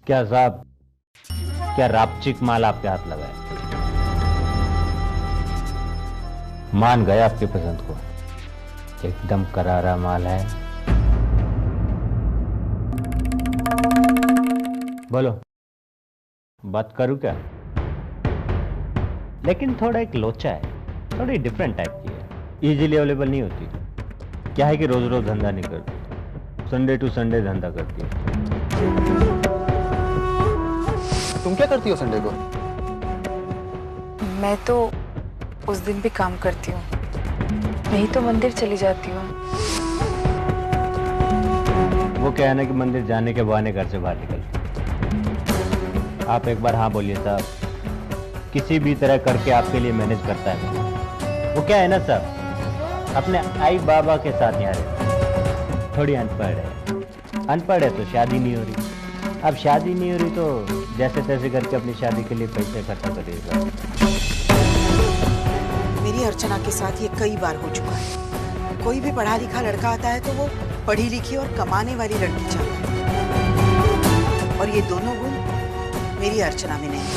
क्या साहब, क्या रापचिक माल आपके हाथ लगा है? मान गए आपकी पसंद को। एकदम करारा माल है। बोलो, बात करूं क्या? लेकिन थोड़ा एक लोचा है, थोड़ी डिफरेंट टाइप की है, इजीली अवेलेबल नहीं होती। क्या है कि रोज रोज धंधा नहीं करती, संडे टू संडे धंधा करती है। तुम क्या करती हो संडे को? मैं तो उस दिन भी काम करती हूँ, नहीं तो मंदिर चली जाती हूँ। वो क्या है ना कि मंदिर जाने के बहाने घर से बाहर निकलती। आप एक बार हाँ बोलिए साहब, किसी भी तरह करके आपके लिए मैनेज करता है। वो क्या है ना साहब, अपने आई बाबा के साथ यहाँ रहते। थोड़ी अनपढ़ है, अनपढ़ है तो शादी नहीं हो रही। अब शादी नहीं हो रही तो जैसे तैसे करके अपनी शादी के लिए पैसे इकट्ठा करिएगा। मेरी अर्चना के साथ ये कई बार हो चुका है। कोई भी पढ़ा लिखा लड़का आता है तो वो पढ़ी लिखी और कमाने वाली लड़की चाहता है, और ये दोनों गुण मेरी अर्चना में नहीं।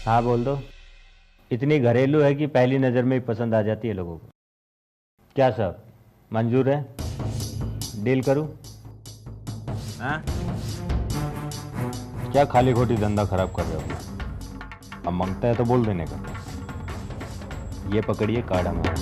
हाँ बोल दो, इतनी घरेलू है कि पहली नजर में ही पसंद आ जाती है लोगों को। क्या साहब, मंजूर है? डील करूं? हाँ? क्या खाली खोटी धंधा खराब कर रहे हो? अब मांगता है तो बोल देने का। ये पकड़िए कार्ड हमारा।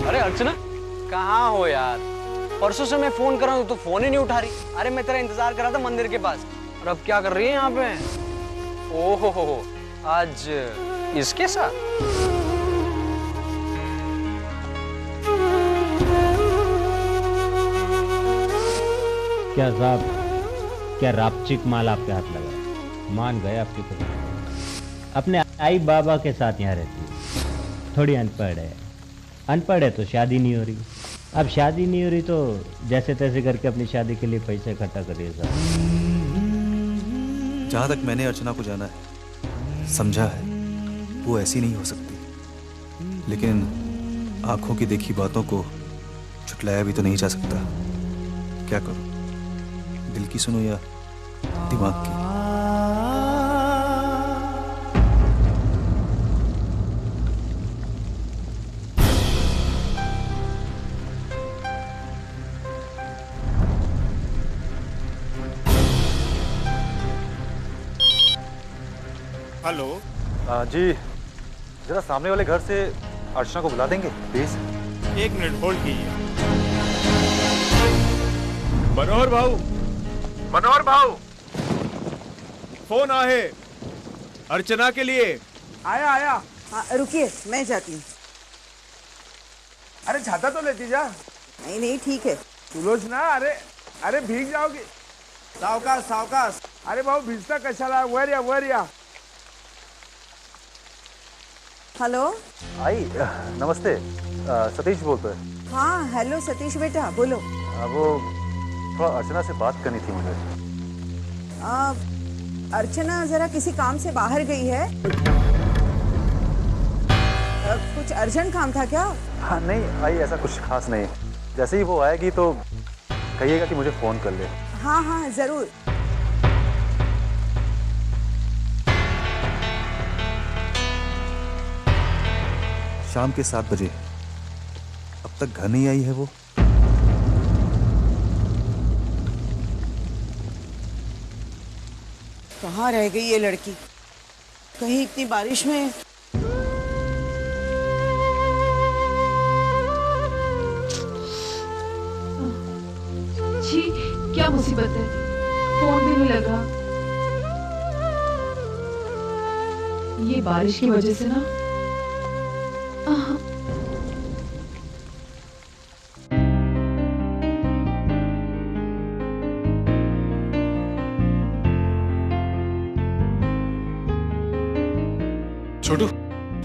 अरे अर्चना, कहाँ हो यार? परसों से मैं फोन कर रहा हूँ तो फोन ही नहीं उठा रही। अरे मैं तेरा इंतजार कर रहा था मंदिर के पास। और अब क्या कर रही है यहाँ पे? ओहो हो, आज इसके साथ? क्या साहब, क्या रापचिक माल आपके हाथ लगा है? मान गए आपकी पसंद। अपने आई बाबा के साथ यहाँ रहती है। थोड़ी अनपढ़ है, अनपढ़ है तो शादी नहीं हो रही। अब शादी नहीं हो रही तो जैसे तैसे करके अपनी शादी के लिए पैसे इकट्ठा करिए साहब। जहां तक मैंने अर्चना को जाना है, समझा है, वो ऐसी नहीं हो सकती। लेकिन आंखों की देखी बातों को छुटलाया भी तो नहीं जा सकता। क्या करूं, दिल की सुनो या दिमाग की? हेलो। जी, जरा सामने वाले घर से अर्चना को बुला देंगे प्लीज? 1 मिनट होल्ड कीजिए। मनोहर भाऊ, मनोहर भाऊ, फोन आहे अर्चना के लिए। आया आया। हाँ, रुकिए, मैं जाती हूँ। अरे छाता तो लेती जा। नहीं नहीं, ठीक है। सुलोच ना, अरे अरे भीग जाओगी। सावकाश सावकाश। अरे भाऊ, भिजता कशाला? वर या वर या। हेलो। आई, नमस्ते, सतीश बोलते हैं। हाँ हेलो सतीश बेटा, बोलो। वो थोड़ा अर्चना से बात करनी थी मुझे। अर्चना जरा किसी काम से बाहर गई है। कुछ अर्जेंट काम था क्या? हाँ नहीं आई, ऐसा कुछ खास नहीं। जैसे ही वो आएगी तो कहिएगा कि मुझे फोन कर ले। हाँ हाँ जरूर। शाम के 7 बजे। अब तक घर नहीं आई है वो। कहाँ रह गई ये लड़की? कहीं इतनी बारिश में। छी, क्या मुसीबत है, फोन भी नहीं लगा। ये बारिश की वजह से ना।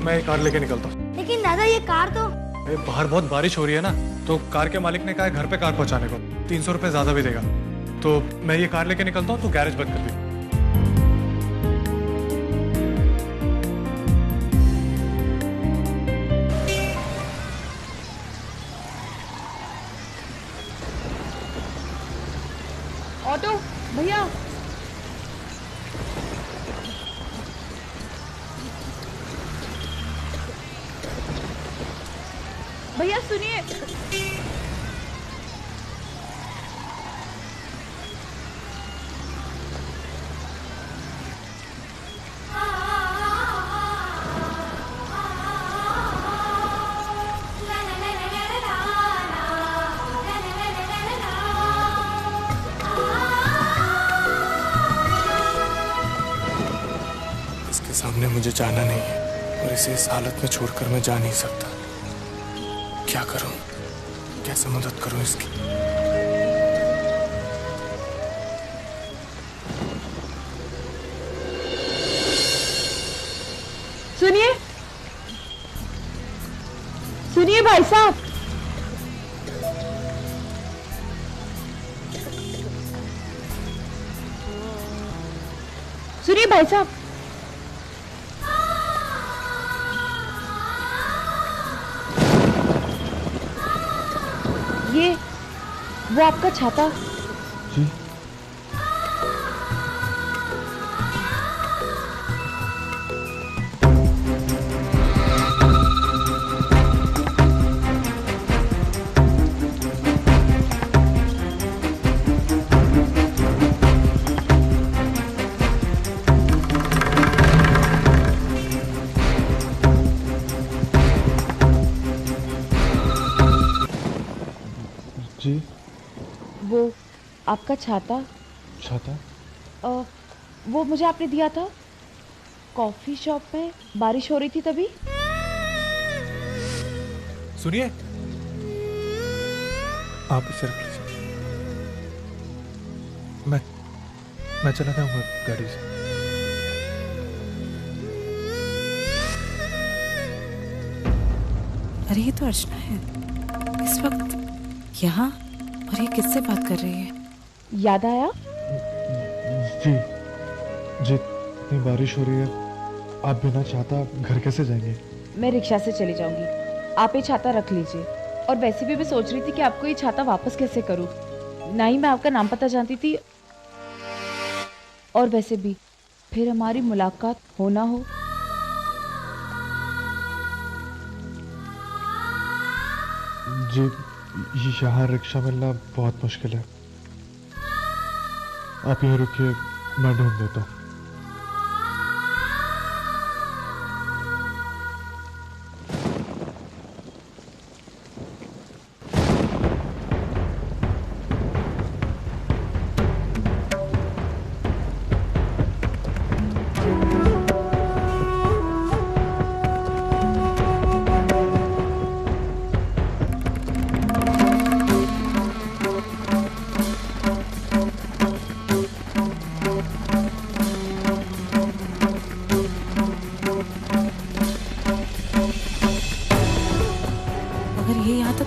मैं ये कार लेके निकलता हूँ। लेकिन दादा ये कार तो। अरे बाहर बहुत बारिश हो रही है ना, तो कार के मालिक ने कहा है घर पे कार पहुंचाने को 300 रुपये ज्यादा भी देगा। तो मैं ये कार लेके निकलता हूँ, तो गैरेज बंद कर दी। ऑटो भैया, भैया सुनिए। इसके सामने मुझे जाना नहीं है और इसे इस हालत में छोड़कर मैं जा नहीं सकता। क्या करूं, कैसे मदद करूं इसकी? सुनिए, सुनिए भाई साहब, सुनिए भाई साहब, ये वो आपका छाता। जी जी। वो आपका छाता। छाता? वो मुझे आपने दिया था कॉफी शॉप में, बारिश हो रही थी तभी। सुनिए, आप इसे रख लीजिए, मैं चला जाऊंगा गाड़ी से। अरे ये तो अर्चना है इस वक्त यहाँ, और ये किससे बात कर रही है? याद आया? जी जी, इतनी बारिश हो रही है, आप बिना छाता घर कैसे जाएंगे? मैं रिक्शा से चली जाऊंगी, आप ये छाता रख लीजिए। और वैसे भी मैं सोच रही थी कि आपको ये छाता वापस कैसे करूं, ना ही मैं आपका नाम पता जानती थी, और वैसे भी फिर हमारी मुलाकात हो ना हो। जी, यहाँ रिक्शा मिलना बहुत मुश्किल है, आप यहीं रुकिए, मैं ढूंढ देता हूँ।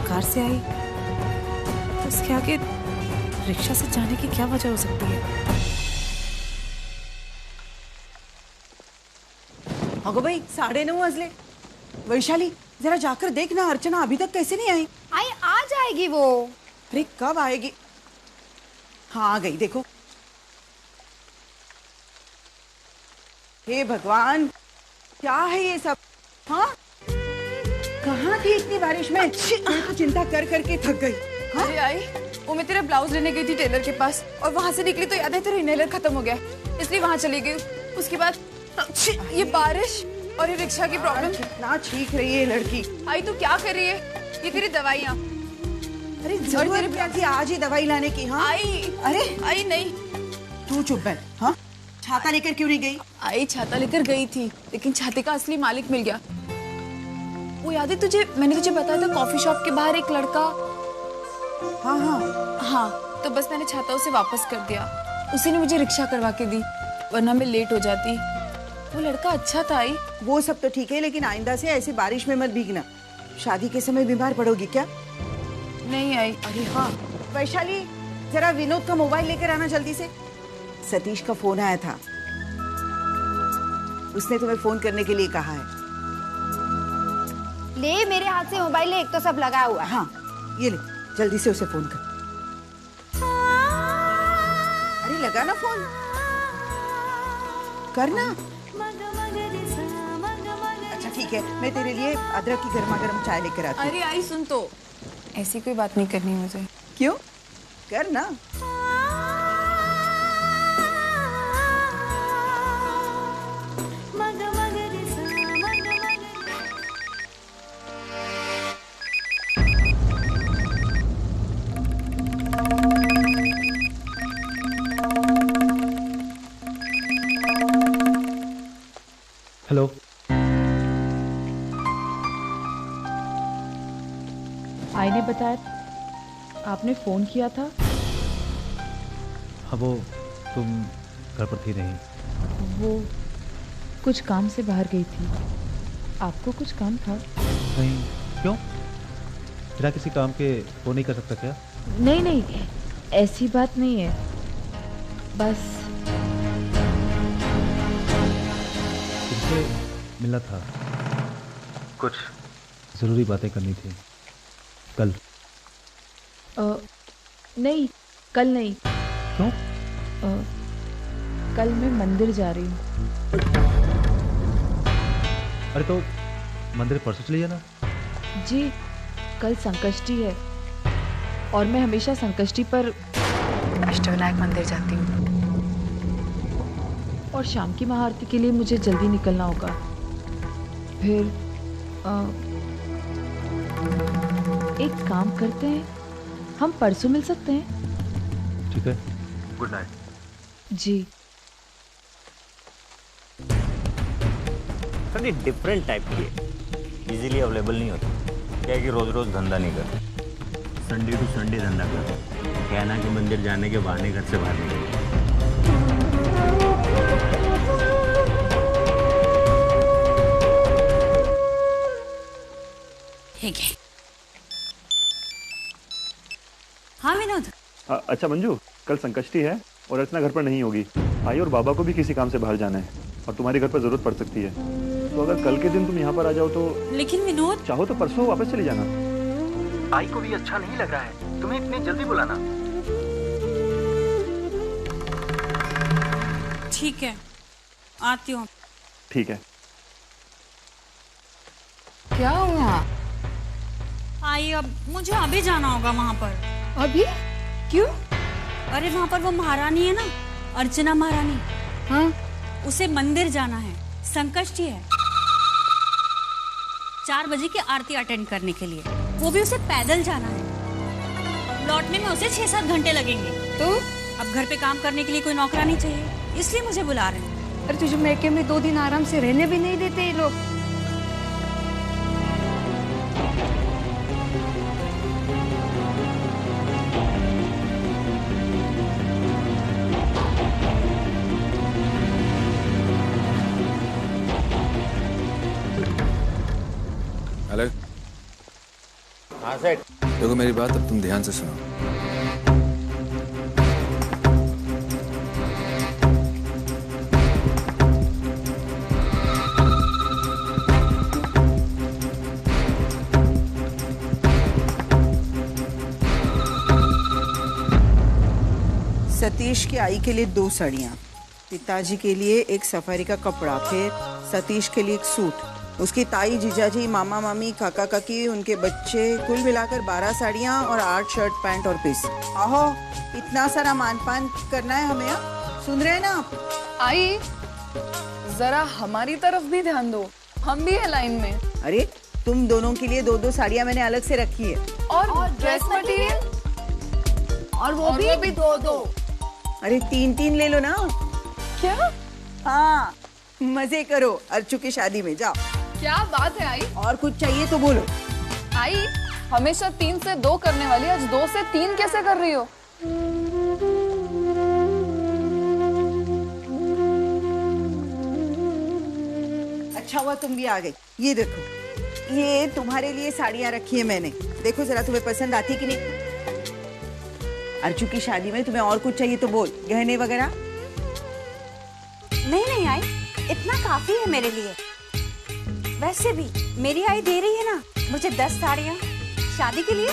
कार से आई तो उसके आगे रिक्शा से जाने की क्या वजह हो सकती है? अगो भाई 9:30 बजले। वैशाली जरा जाकर देखना, अर्चना अभी तक कैसे नहीं आई? आ जाएगी वो। अरे कब आएगी? हाँ आ गई, देखो। हे भगवान, क्या है ये सब? हाँ, कहाँ थी इतनी बारिश में? मैं तो चिंता कर करके थक गई। हाँ? अरे आई, वो मैं तेरा ब्लाउज लेने गई थी टेलर के पास, और वहां से निकली तो याद है तेरा इनहेलर खत्म हो गया, इसलिए वहां चली गई। उसके बाद ये बारिश और ये रिक्शा की प्रॉब्लम। कितना चीख रही है लड़की। आई तू क्या कर रही है? ये तेरी दवाइयाँ। अरे जरूरत क्या थी आज ही दवाई लाने की? हाँ आई, अरे आई नहीं, तू चुप बैठ। हाँ, छाता लेकर क्यों नहीं गई? आई छाता लेकर गई थी, लेकिन छाते का असली मालिक मिल गया। वो याद है तुझे, मैंने तुझे बताया था कॉफी शॉप के बाहर एक लड़का। हाँ हाँ हाँ, तो बस मैंने छाता उसे वापस कर दिया। उसी ने मुझे रिक्शा करवा के दी, वरना मैं लेट हो जाती। वो लड़का अच्छा था आई। वो सब तो ठीक है, लेकिन आइंदा से ऐसी बारिश में मत भीगना। शादी के समय बीमार पड़ोगी क्या? नहीं आई। अरे हाँ वैशाली, जरा विनोद का मोबाइल लेकर आना जल्दी से। सतीश का फोन आया था, उसने तुम्हें फोन करने के लिए कहा है। ले मेरे हाथ से मोबाइल ले, एक तो सब लगा हुआ है। हाँ ये ले, जल्दी से उसे फोन कर। अरे लगा ना फोन, करना। अच्छा ठीक है, मैं तेरे लिए अदरक की गर्मा गर्म चाय लेकर आती हूँ। अरे आई सुन तो, ऐसी कोई बात नहीं करनी मुझे। क्यों? करना। हेलो। आई ने बताया आपने फोन किया था। हाँ वो तुम घर पर थी नहीं? वो कुछ काम से बाहर गई थी। आपको कुछ काम था? नहीं। क्यों? बिना किसी काम के फोन नहीं कर सकता क्या? नहीं नहीं, ऐसी बात नहीं है, बस तुमसे मिलना था, कुछ ज़रूरी बातें करनी थी। कल? नहीं, कल नहीं। क्यों? कल मैं मंदिर जा रही हूँ। अरे तो मंदिर परसों चली जाना। जी, कल संकष्टी है और मैं हमेशा संकष्टी पर अष्टविनायक मंदिर जाती हूँ। और शाम की महाआरती के लिए मुझे जल्दी निकलना होगा। फिर एक काम करते हैं, हम परसों मिल सकते हैं? ठीक है, गुड नाइट। जी। थोड़ी डिफरेंट टाइप की है, इजीली अवेलेबल नहीं होती। क्या है कि रोज रोज धंधा नहीं करते, संडे टू संडे धंधा करते। क्या है ना कि मंदिर जाने के बहाने घर से बाहर निकलते। ठीक है। हाँ विनोद। अच्छा मंजू, कल संकष्टी है और अर्चना घर पर नहीं होगी। आई और बाबा को भी किसी काम से बाहर जाना है और तुम्हारी घर पर जरूरत पड़ सकती है। तो अगर कल के दिन तुम यहाँ पर आ जाओ तो। लेकिन विनोद, चाहो तो परसों वापस चली जाना। आई को भी अच्छा नहीं लग रहा है, तुम्हें इतनी जल्दी बुलाना। ठीक है, आती हूँ। ठीक है। क्या हुआ? आई अब मुझे अभी जाना होगा वहाँ पर। अभी? क्यों? अरे वहाँ पर वो महारानी है ना, अर्चना महारानी। हाँ? उसे मंदिर जाना है, संकष्टी है। 4 बजे की आरती अटेंड करने के लिए, वो भी उसे पैदल जाना है। लौटने में उसे 6-7 घंटे लगेंगे। तो अब घर पे काम करने के लिए कोई नौकरानी चाहिए, इसलिए मुझे बुला रहे हैं। अरे तुझे मैके में 2 दिन आराम से रहने भी नहीं देते ये लोग। हेलो। हाँ सेठ। देखो मेरी बात अब तुम ध्यान से सुनो। सतीश की आई के लिए 2 साड़ियाँ, पिताजी के लिए एक सफारी का कपड़ा, फिर सतीश के लिए एक सूट, उसकी ताई, जीजाजी, मामा मामी, काका काकी, उनके बच्चे, कुल मिलाकर 12 साड़ियाँ और 8 शर्ट पैंट और पीस। आहो, इतना सारा मानपान करना है हमें। सुन रहे हैं ना आप? आई जरा हमारी तरफ भी ध्यान दो, हम भी है लाइन में। अरे तुम दोनों के लिए 2-2 साड़ियाँ मैंने अलग से रखी है। और ड्रेस मटेरियल? और वो भी 2-2। अरे 3-3 ले लो ना। क्या? हाँ, मजे करो अर्चू की शादी में। जाओ। क्या बात है आई? और कुछ चाहिए तो बोलो। आई हमेशा 3 से 2 करने वाली, आज 2 से 3 कैसे कर रही हो? अच्छा हुआ तुम भी आ गई। ये देखो, ये तुम्हारे लिए साड़ियाँ रखी है मैंने, देखो जरा तुम्हें पसंद आती कि नहीं। अर्जू की शादी में तुम्हें और कुछ चाहिए तो बोल, गहने वगैरह। नहीं आई, इतना काफी है मेरे लिए। वैसे भी मेरी आई दे रही है ना मुझे 10 साड़ियाँ शादी के लिए।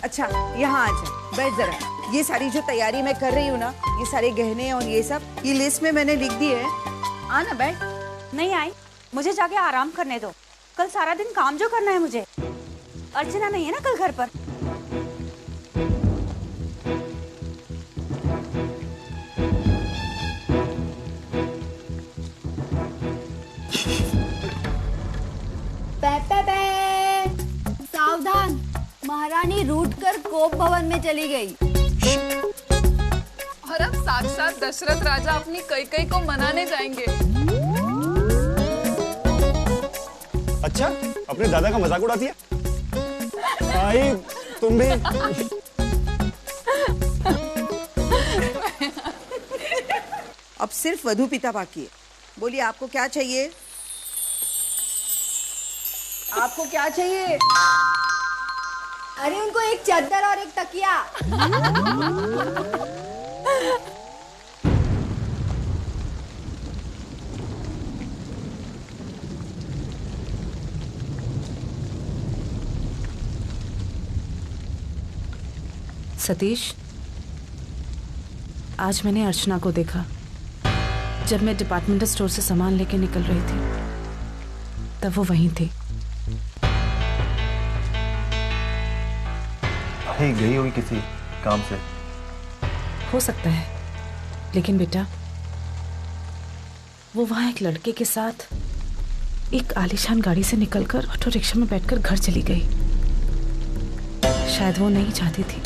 अच्छा यहाँ आ जा, बैठ जरा। ये सारी जो तैयारी मैं कर रही हूँ ना, ये सारे गहने और ये सब, ये लिस्ट में मैंने लिख दी है। आना बैठ। नहीं आई, मुझे जाके आराम करने दो। कल सारा दिन काम जो करना है मुझे। अर्चना नहीं है ना कल घर पर। सावधान, महारानी रूठ कर कोप भवन में चली गई। और अब साक्षात दशरथ राजा अपनी कैकई को मनाने जाएंगे। अच्छा, अपने दादा का मजाक उड़ाती है? भाई तुम भी। अब सिर्फ वधू पिता बाकी है। बोलिए आपको क्या चाहिए? आपको क्या चाहिए? अरे उनको एक चादर और एक तकिया। सतीश, आज मैंने अर्चना को देखा जब मैं डिपार्टमेंटल स्टोर से सामान लेके निकल रही थी, तब वो वहीं थी। गई होगी किसी काम से। हो सकता है, लेकिन बेटा वो वहां एक लड़के के साथ एक आलीशान गाड़ी से निकलकर ऑटो रिक्शा में बैठकर घर चली गई। शायद वो नहीं चाहती थी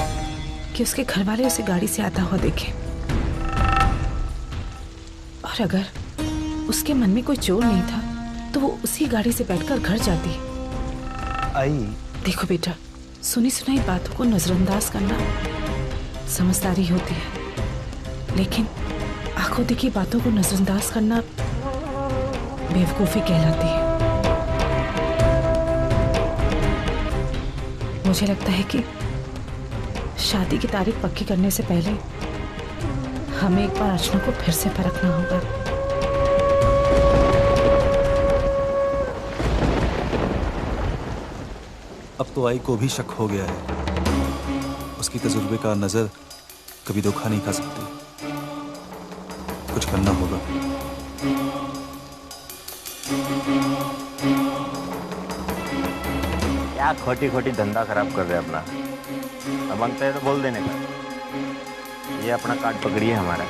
कि उसके घर वाले उसे गाड़ी से आता हुआ देखें। और अगर उसके मन में कोई चोर नहीं था तो वो उसी गाड़ी से बैठकर घर जाती। आई देखो बेटा, सुनी सुनाई बातों को नजरअंदाज करना समझदारी होती है, लेकिन आंखों देखी बातों को नजरअंदाज करना बेवकूफी कहलाती है। मुझे लगता है कि शादी की तारीख पक्की करने से पहले हमें एक बार अर्चना को फिर से परखना होगा। अब तो आई को भी शक हो गया है। उसकी तजुर्बे का नजर कभी धोखा नहीं खा सकती। कुछ करना होगा। क्या खोटी खोटी धंधा खराब कर रहे हैं अपना। अब मांगता है तो बोल देने का। ये अपना कार्ड पकड़िए हमारा।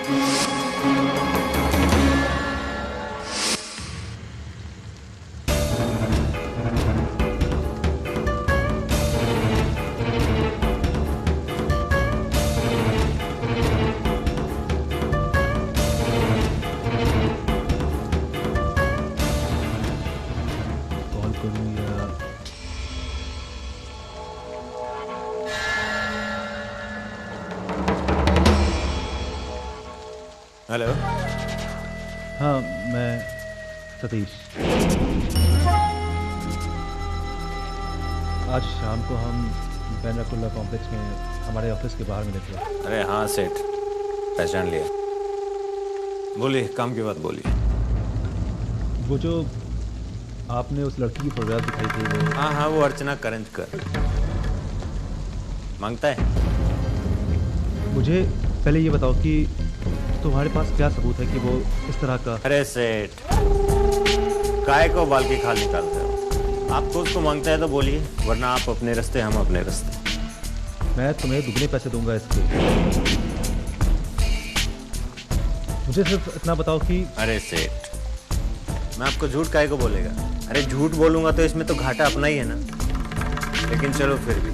हेलो। हाँ, मैं सतीश। आज शाम को हम बैनरकुल्ला कॉम्प्लेक्स में हमारे ऑफिस के बाहर मिले थे। अरे हाँ सेठ, पहचान लिया। बोलिए, काम की बात बोलिए। वो जो आपने उस लड़की की फोटोग्राफ दिखाई थी वो। हाँ हाँ, वो अर्चना करंजकर मांगता है। मुझे पहले ये बताओ कि तुम्हारे पास क्या सबूत है कि वो इस तरह का। अरे सेठ, काय को बाल की खाल निकालते हो? आपको उसको मांगता है तो बोलिए, वरना आप अपने रास्ते, हम अपने रास्ते। मैं तुम्हें दुगने पैसे दूंगा इसके। मुझे सिर्फ इतना बताओ कि। अरे सेठ, मैं आपको झूठ काय को बोलेगा? अरे झूठ बोलूंगा तो इसमें तो घाटा अपना ही है ना। लेकिन चलो फिर भी,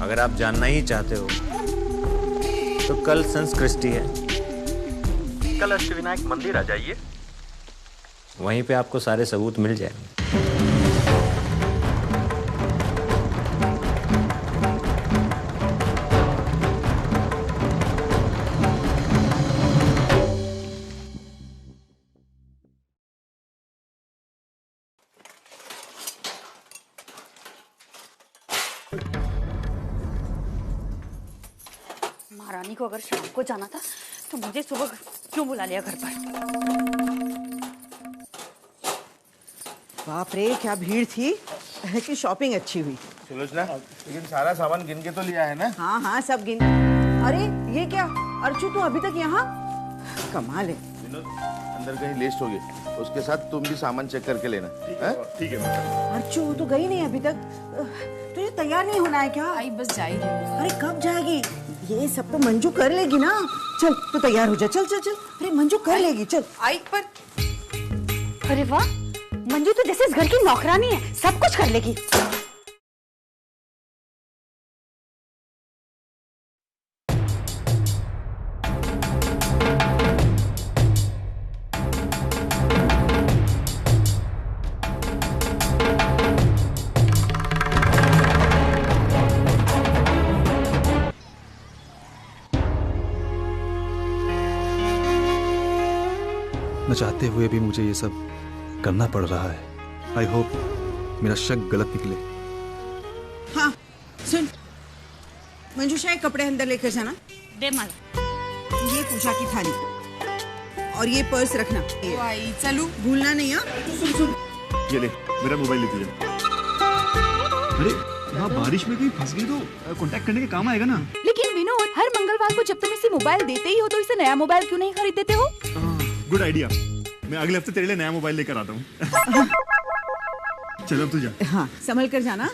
अगर आप जानना ही चाहते हो तो कल संस्कृष्टि है, कल अष्टविनायक मंदिर आ जाइए। वहीं पे आपको सारे सबूत मिल जाएंगे। महारानी को अगर शाम को जाना था तो मुझे सुबह क्यों बुला लिया घर पर? बाप रे, क्या भीड़ थी कि शॉपिंग अच्छी हुई। सुलोचना, लेकिन सारा सामान गिन के तो लिया है ना? हाँ हाँ, सब गिन। अरे ये क्या अर्चू, तू अभी तक यहाँ? कमाल है। विनोद, अंदर कहीं लिस्ट होगी, उसके साथ तुम भी सामान चेक करके लेना। ठीक है मैडम। अर्चू तो गई नहीं अभी तक, तुझे तैयार नहीं होना है क्या? आई बस जाएगी। अरे कब जाएगी? ये सब तो मंजू कर लेगी ना। चल तू तैयार हो जा, चल चल चल। अरे मंजू कर लेगी, चल। आई पर अरे वाह, मंजू तो जैसे इस घर की नौकरानी है, सब कुछ कर लेगी। न चाहते हुए भी मुझे ये सब करना पड़ रहा है। आई होप मेरा शक गलत निकले। हाँ सुन, मंजू शायद कपड़े अंदर लेकर जाना। दे माल। ये पूजा की थाली और ये पर्स रखना। आई चलू, भूलना नहीं। हाँ सुन सुन, ये ले मेरा मोबाइल लेती जा। अरे वहाँ बारिश में कहीं फंस गई तो कांटेक्ट करने के काम आएगा ना। लेकिन विनोद, हर मंगलवार को जब तुम इसे मोबाइल देते ही हो तो इसे नया मोबाइल क्यों नहीं खरीद देते हो? गुड आइडिया, मैं अगले हफ्ते तेरे लिए नया मोबाइल लेकर आता हूँ। चलो अब तू जा। हाँ संभल कर जाना।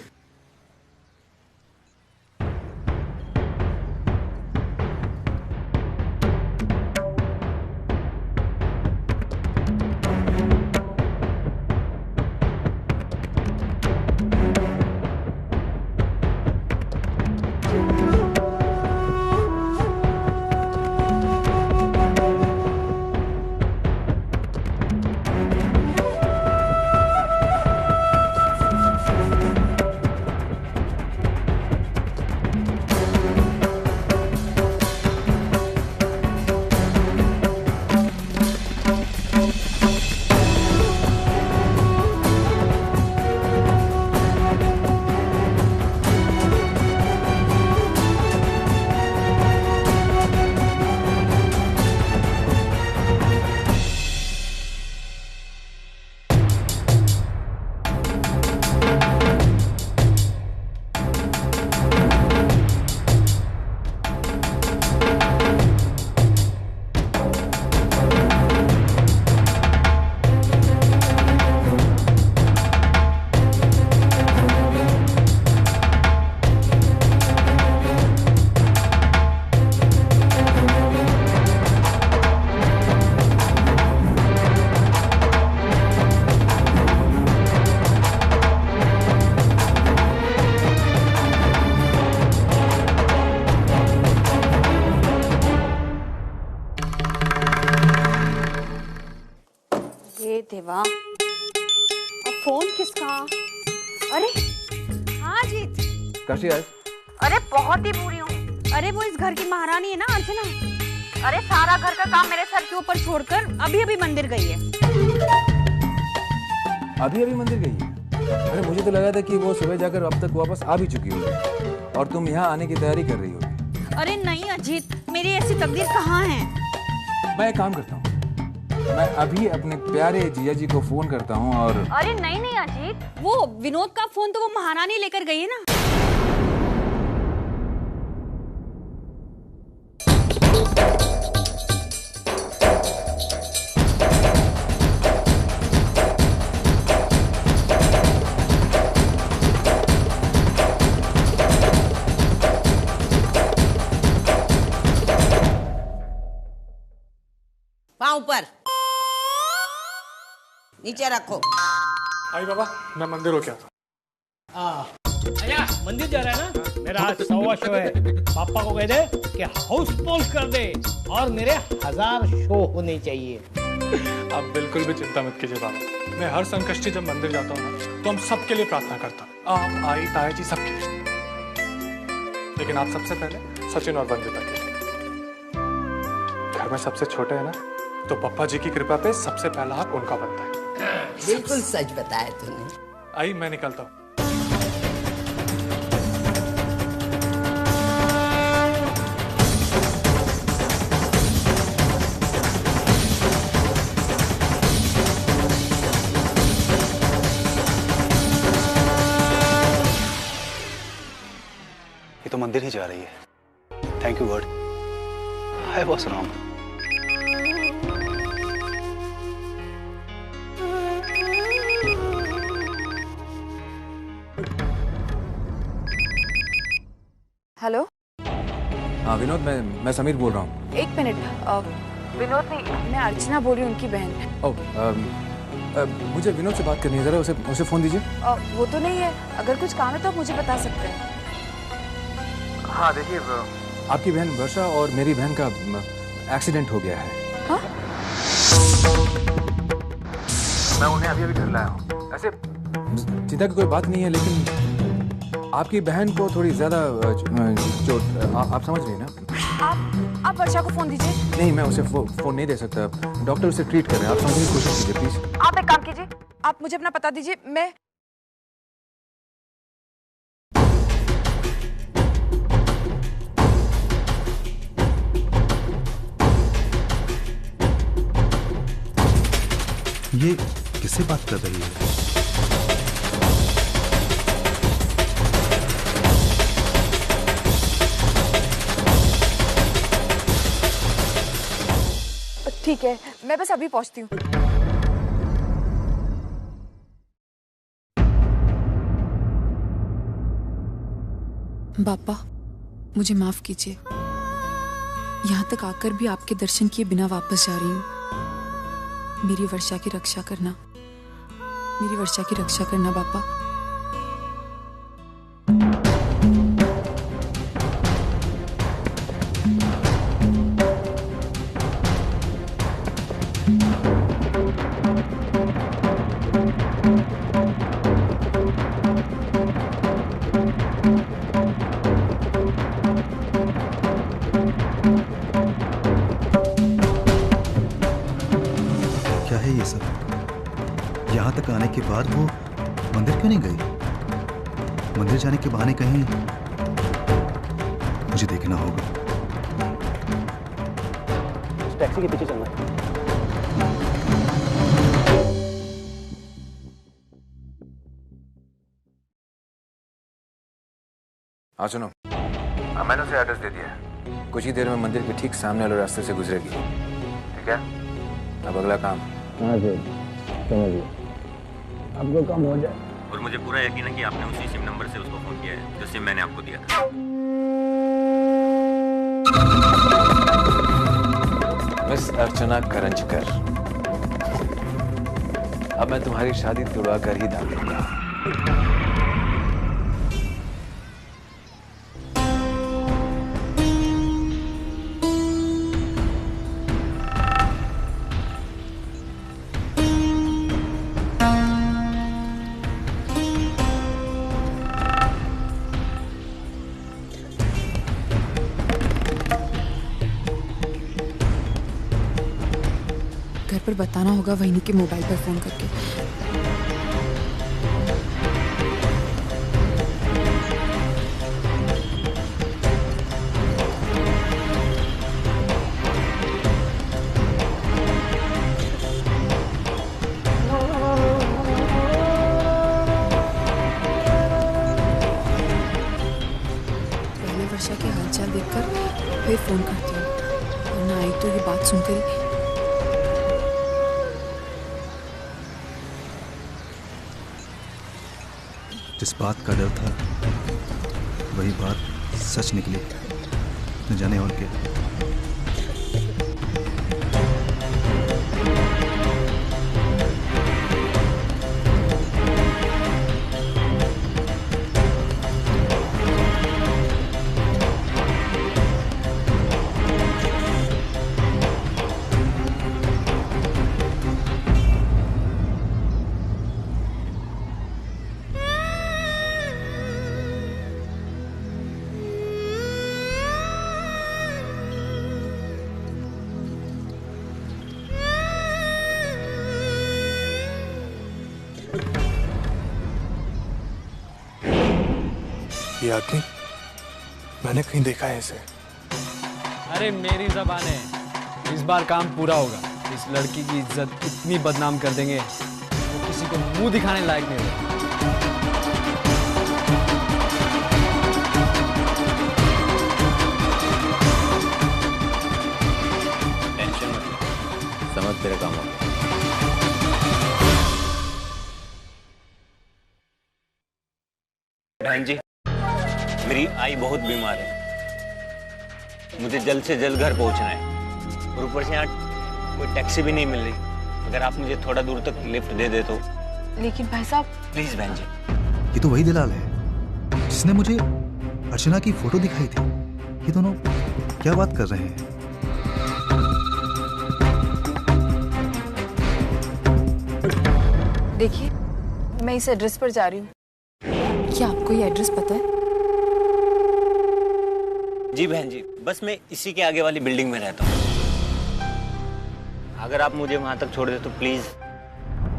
देवा, अब फोन किसका? अरे हाँ जीत। कैसी है? अरे बहुत ही बुरी हूँ। अरे वो इस घर की महारानी है ना अर्चना। अरे सारा घर का काम मेरे सर के ऊपर छोड़कर अभी अभी मंदिर गई है। अभी अभी मंदिर गई है? अरे मुझे तो लगा था कि वो सुबह जाकर अब तक वापस आ भी चुकी होगी और तुम यहाँ आने की तैयारी कर रही होगी। अरे नहीं अजीत, मेरी ऐसी तकदीर कहाँ है। मैं एक काम करता हूँ, मैं अभी अपने प्यारे जिया जी को फोन करता हूँ और अरे नहीं नहीं अजीत, वो विनोद का फोन तो वो महारानी लेकर गई है ना। पाँव ऊपर, नीचे रखो। आई बाबा, मैं मंदिर हो गया था। आया, मंदिर जा रहा है ना? मेरा आज 100वां शो है। पापा को कह दे कि हाउसफुल कर दे और मेरे 1000 शो होने चाहिए। आप बिल्कुल भी चिंता मत कीजिए बाबा, मैं हर संकष्टी जब मंदिर जाता हूँ ना तो हम सबके लिए प्रार्थना करता हूँ। आप, आई, ताया जी, सबके लिए। लेकिन आप सबसे पहले सचिन और वंदिता के लिए। घर में सबसे छोटे है ना, तो पप्पा जी की कृपा पे सबसे पहला हक उनका बनता है। बिल्कुल सच बताया तूने। आई, मैं निकलता हूँ। मंदिर ही जा रही है। Thank you God, I was wrong. Hello. हाँ विनोद, मैं समीर बोल रहा हूँ। एक मिनट, विनोद नहीं, मैं अर्चना बोल रही हूँ, उनकी बहन। मुझे विनोद से बात करनी है, जरा उसे फोन दीजिए। वो तो नहीं है, अगर कुछ काम है तो आप मुझे बता सकते हैं। हाँ देखिए, आपकी बहन वर्षा और मेरी बहन का एक्सीडेंट हो गया है। हाँ? मैं उन्हें अभी घर लाया हूँ। ऐसे चिंता की कोई बात नहीं है, लेकिन आपकी बहन को थोड़ी ज्यादा चोट, आप समझ रही हैं ना? आप वर्षा को फोन दीजिए। नहीं, मैं उसे फोन नहीं दे सकता, डॉक्टर उसे ट्रीट कर रहे हैं। आप समझने की कोशिश कीजिए प्लीज। आप एक काम कीजिए, आप मुझे अपना पता दीजिए, मैं ये किससे बात कर रही है? ठीक है, मैं बस अभी पहुंचती हूँ। बापा, मुझे माफ कीजिए, यहाँ तक आकर भी आपके दर्शन किए बिना वापस जा रही हूँ। मेरी वर्षा की रक्षा करना, मेरी वर्षा की रक्षा करना बापा। क्या है ये सब? यहाँ तक आने के बाद वो मंदिर क्यों नहीं गई? मंदिर जाने के बहाने कहीं मुझे देखना होगा। टैक्सी के पीछे चलना। हाँ सुनो, मैंने उसे एड्रेस दे दिया है। कुछ ही देर में मंदिर के ठीक सामने वाले रास्ते से गुजरेगी। ठीक है, अब अगला काम। हाँ सर, समझ गया। आपको काम हो जाए। और मुझे पूरा यकीन है कि आपने उसी सिम नंबर से उसको फोन किया है जो सिम मैंने आपको दिया था। मिस अर्चना करंजकर, अब मैं तुम्हारी शादी तुड़वा कर ही दान दूंगा। घर पर बताना होगा वहीनी के मोबाइल पर फोन करके। पहले वर्षा के हालचाल देखकर फिर फोन करती हूँ, वरना आई तो ये बात सुनकर ही। जिस बात का डर था वही बात सच निकली, न जाने और क्या। ये आदमी मैंने कहीं देखा है इसे। अरे मेरी ज़बान है, इस बार काम पूरा होगा। इस लड़की की इज्जत इतनी बदनाम कर देंगे वो किसी को मुंह दिखाने लायक नहीं रहेगा। समझ तेरे काम हो गया। बहन जी, मेरी आई बहुत बीमार है, मुझे जल्द से जल्द घर पहुंचना है और ऊपर से यहाँ कोई टैक्सी भी नहीं मिल रही। अगर आप मुझे थोड़ा दूर तक लिफ्ट दे दे तो। लेकिन भाई साहब प्लीज बहन जी। ये तो वही दलाल है जिसने मुझे अर्चना की फोटो दिखाई थी। ये दोनों क्या बात कर रहे हैं? देखिए, मैं इस एड्रेस पर जा रही हूँ। क्या आपको ये एड्रेस पता है? जी बहन जी, बस मैं इसी के आगे वाली बिल्डिंग में रहता हूँ। अगर आप मुझे वहां तक छोड़ दे तो प्लीज।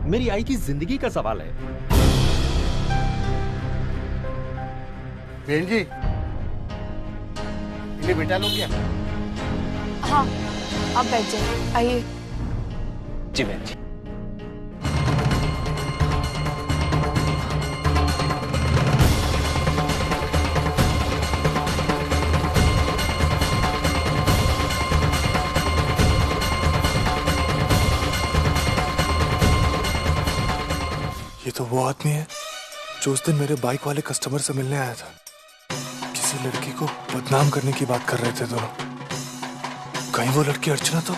मेरी आई की जिंदगी का सवाल है। बहन जी, इन्हें बिठा लो क्या? हाँ, आप बैठ जाइए, आइए। जी बहन जी। ये तो वो आदमी है जो उस दिन मेरे बाइक वाले कस्टमर से मिलने आया था। किसी लड़की को बदनाम करने की बात कर रहे थे दोनों। कहीं वो लड़की अर्चना तो